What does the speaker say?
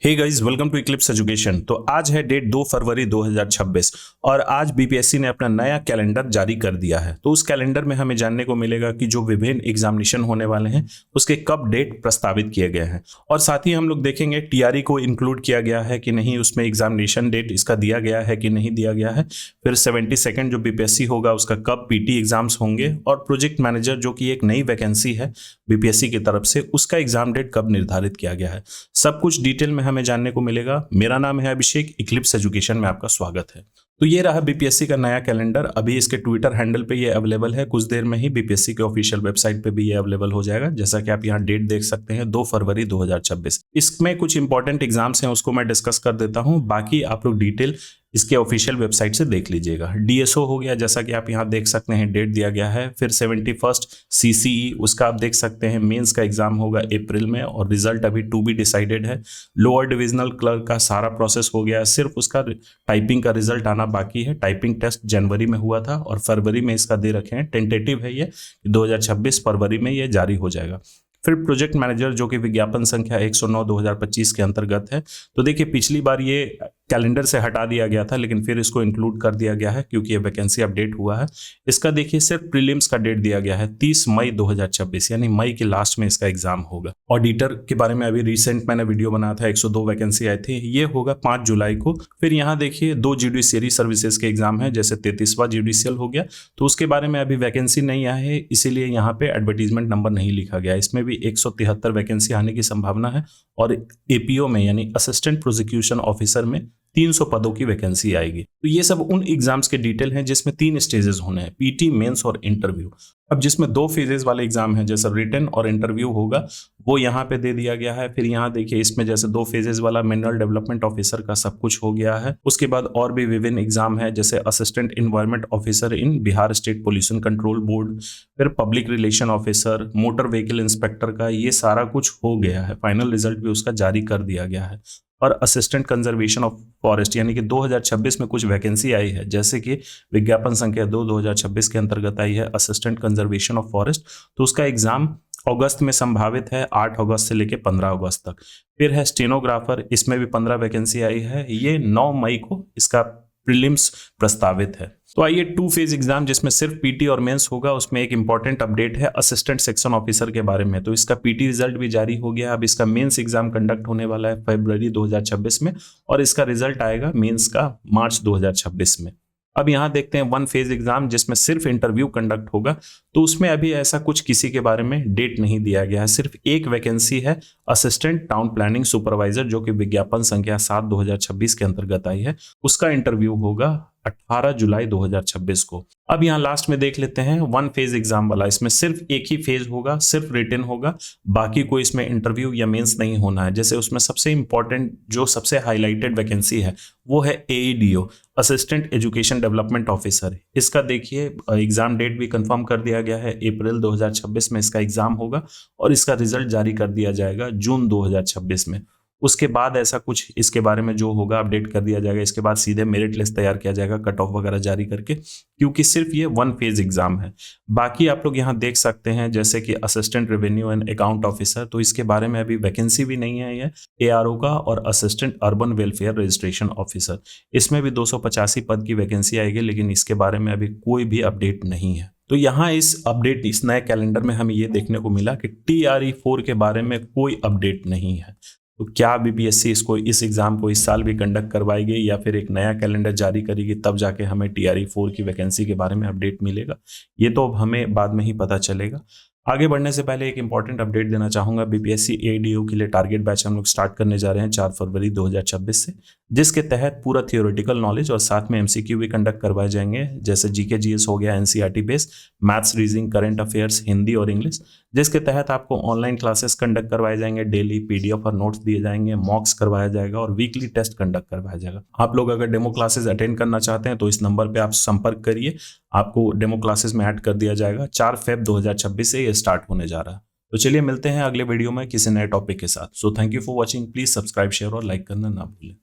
Hey guys, welcome to Eclipse Education. तो आज है डेट 2 फरवरी 2026 और आज बीपीएससी ने अपना नया कैलेंडर जारी कर दिया है। तो उस कैलेंडर में हमें जानने को मिलेगा कि जो विभिन्न एग्जामिनेशन होने वाले हैं उसके कब डेट प्रस्तावित किए गए हैं, और साथ ही हम लोग देखेंगे टीआरई को इंक्लूड किया गया है कि नहीं, उसमें एग्जामिनेशन डेट इसका दिया गया है कि नहीं दिया गया है। फिर 72nd जो बीपीएससी होगा उसका कब पीटी एग्जाम्स होंगे, और प्रोजेक्ट मैनेजर जो कि एक नई वैकेंसी है बीपीएससी की तरफ से, उसका एग्जाम डेट कब निर्धारित किया गया है। सब कुछ डिटेल में हमें जानने को मिलेगा। मेरा नाम है अभिषेक, इक्लिप्स एजुकेशन में आपका स्वागत है। तो ये रहा बीपीएससी का नया कैलेंडर। अभी इसके ट्विटर हैंडल पे ये अवेलेबल है, कुछ देर में ही बीपीएससी के ऑफिशियल वेबसाइट पे भी ये अवेलेबल हो जाएगा। जैसा कि आप यहाँ डेट देख सकते हैं 2 फरवरी 2026। इसमें कुछ इंपॉर्टेंट एग्जाम्स हैं, उसको मैं डिस्कस कर देता हूँ, बाकी आप लोग डिटेल इसके ऑफिशियल वेबसाइट से देख लीजिएगा। डीएसओ हो गया, जैसा कि आप यहाँ देख सकते हैं, डेट दिया गया है। फिर 71st सीसीई, उसका आप देख सकते हैं मेंस का एग्जाम होगा अप्रैल में, और रिजल्ट अभी टू बी डिसाइडेड है। लोअर डिविजनल क्लर्क का सारा प्रोसेस हो गया है, सिर्फ उसका टाइपिंग का रिजल्ट आना बाकी है। टाइपिंग टेस्ट जनवरी में हुआ था और फरवरी में इसका दे रखे हैं, टेंटेटिव है ये 2026 फरवरी में ये जारी हो जाएगा। फिर प्रोजेक्ट मैनेजर जो कि विज्ञापन संख्या 109/2025 के अंतर्गत है। तो देखिए, पिछली बार ये कैलेंडर से हटा दिया गया था, लेकिन फिर इसको इंक्लूड कर दिया गया है क्योंकि ये वैकेंसी अपडेट हुआ है। इसका देखिए सिर्फ प्रीलिम्स का डेट दिया गया है 30 मई 2026, यानी मई के लास्ट में इसका एग्जाम होगा। ऑडिटर के बारे में अभी रिसेंट मैंने वीडियो बनाया था, 102 वैकेंसी आई थी, ये होगा 5 जुलाई को। फिर यहाँ देखिए 2 जुडिशियरी सर्विसेज के एग्जाम है, जैसे 33वां जुडिशियल हो गया, तो उसके बारे में अभी वैकेंसी नहीं आई है, इसीलिए यहाँ पे एडवर्टीजमेंट नंबर नहीं लिखा गया। इसमें भी 173 वैकेंसी आने की संभावना है, और एपीओ में यानी असिस्टेंट प्रोसिक्यूशन ऑफिसर में 300 पदों की वैकेंसी आएगी। तो ये सब उन एग्जाम्स के डिटेल हैं जिसमें 3 स्टेजेस होने हैं, पीटी, मेंस और इंटरव्यू। अब जिसमें 2 फेजेस वाले एग्जाम है, जैसे रिटन और इंटरव्यू होगा, वो यहाँ पे दे दिया गया है। फिर यहाँ देखिए इसमें जैसे 2 फेजेस वाला मिनरल डेवलपमेंट ऑफिसर का सब कुछ हो गया है। उसके बाद और भी विभिन्न एग्जाम है, जैसे assistant environment officer in Bihar state pollution control board, फिर public relation officer, motor vehicle inspector का, ये सारा कुछ हो गया है। फाइनल रिजल्ट भी उसका जारी कर दिया गया है। और असिस्टेंट कंजर्वेशन ऑफ फॉरेस्ट, यानी कि 2026 में कुछ वैकेंसी आई है, जैसे कि विज्ञापन संख्या 2 2026 के अंतर्गत आई है असिस्टेंट कंजर्वेशन ऑफ फॉरेस्ट। तो उसका एग्जाम अगस्त में संभावित है, 8 अगस्त से लेकर 15 अगस्त तक। फिर है स्टेनोग्राफर, इसमें भी 15 वैकेंसी आई है, ये 9 मई को इसका प्रीलिम्स प्रस्तावित है। तो आइए 2 फेज एग्जाम जिसमें सिर्फ पीटी और मेंस होगा, उसमें एक इंपॉर्टेंट अपडेट है असिस्टेंट सेक्शन ऑफिसर के बारे में। तो इसका पीटी रिजल्ट भी जारी हो गया। अब इसका मेंस एग्जाम कंडक्ट होने वाला है फरवरी 2026 में, और इसका रिजल्ट आएगा मेंस का मार्च 2026 में। अब यहाँ देखते हैं 1 फेज एग्जाम जिसमें सिर्फ इंटरव्यू कंडक्ट होगा। तो उसमें अभी ऐसा कुछ किसी के बारे में डेट नहीं दिया गया है, सिर्फ एक वैकेंसी है असिस्टेंट टाउन प्लानिंग सुपरवाइजर, जो कि विज्ञापन संख्या 7 2026 के अंतर्गत आई है। उसका इंटरव्यू होगा 18 जुलाई 2026 को। अब यहाँ लास्ट में देख लेते हैं 1 फेज एग्जाम वाला, इसमें सिर्फ एक ही फेज होगा, सिर्फ रिटन होगा, बाकी कोई इसमें इंटरव्यू या मेंस नहीं होना है। जैसे उसमें सबसे इंपॉर्टेंट जो सबसे हाईलाइटेड वैकेंसी है वो है एईडीओ, असिस्टेंट एजुकेशन डेवलपमेंट ऑफिसर। इसका देखिए एग्जाम डेट भी कंफर्म कर दिया गया है, अप्रैल 2026 में इसका एग्जाम होगा, और इसका रिजल्ट जारी कर दिया जाएगा जून 2026 में। उसके बाद ऐसा कुछ इसके बारे में जो होगा अपडेट कर दिया जाएगा। इसके बाद सीधे मेरिट लिस्ट तैयार किया जाएगा कट ऑफ वगैरह जारी करके, क्योंकि सिर्फ ये 1 फेज एग्जाम है। बाकी आप लोग यहाँ देख सकते हैं जैसे कि assistant revenue and account officer, तो इसके बारे में अभी वैकेंसी भी नहीं है, ये एआरओ का, और assistant urban welfare registration officer, इसमें भी 285 पद की वैकेंसी आएगी, लेकिन इसके बारे में अभी कोई भी अपडेट नहीं है। तो यहाँ इस नए कैलेंडर में हमें ये देखने को मिला कि टीआरई 4 के बारे में कोई अपडेट नहीं है। तो क्या बीपीएससी इस एग्जाम को इस साल भी कंडक्ट करवाएगी, या फिर एक नया कैलेंडर जारी करेगी, तब जाके हमें टीआरई 4 की वैकेंसी के बारे में अपडेट मिलेगा, ये तो अब हमें बाद में ही पता चलेगा। आगे बढ़ने से पहले एक इंपॉर्टेंट अपडेट देना चाहूंगा। बीपीएससी एडीओ के लिए टारगेट बैच हम लोग स्टार्ट करने जा रहे हैं 4 फरवरी 2026 से, जिसके तहत पूरा थियोरेटिकल नॉलेज और साथ में एमसीक्यू भी कंडक्ट करवाए जाएंगे, जैसे जीके जीएस हो गया, NCERT based, maths, reasoning, current affairs, Hindi और इंग्लिश, जिसके तहत आपको ऑनलाइन क्लासेस कंडक्ट करवाए जाएंगे, डेली पीडीएफ और नोट्स दिए जाएंगे, मॉक्स करवाया जाएगा और वीकली टेस्ट कंडक्ट करवाया जाएगा। आप लोग अगर डेमो क्लासेस अटेंड करना चाहते हैं तो इस नंबर पे आप संपर्क करिए, आपको डेमो क्लासेस में ऐड कर दिया जाएगा। 4 फेब 2026 से ये स्टार्ट होने जा रहा है। तो चलिए मिलते हैं अगले वीडियो में किसी नए टॉपिक के साथ। So thank you for watching, please subscribe, share और लाइक करना ना भूलें।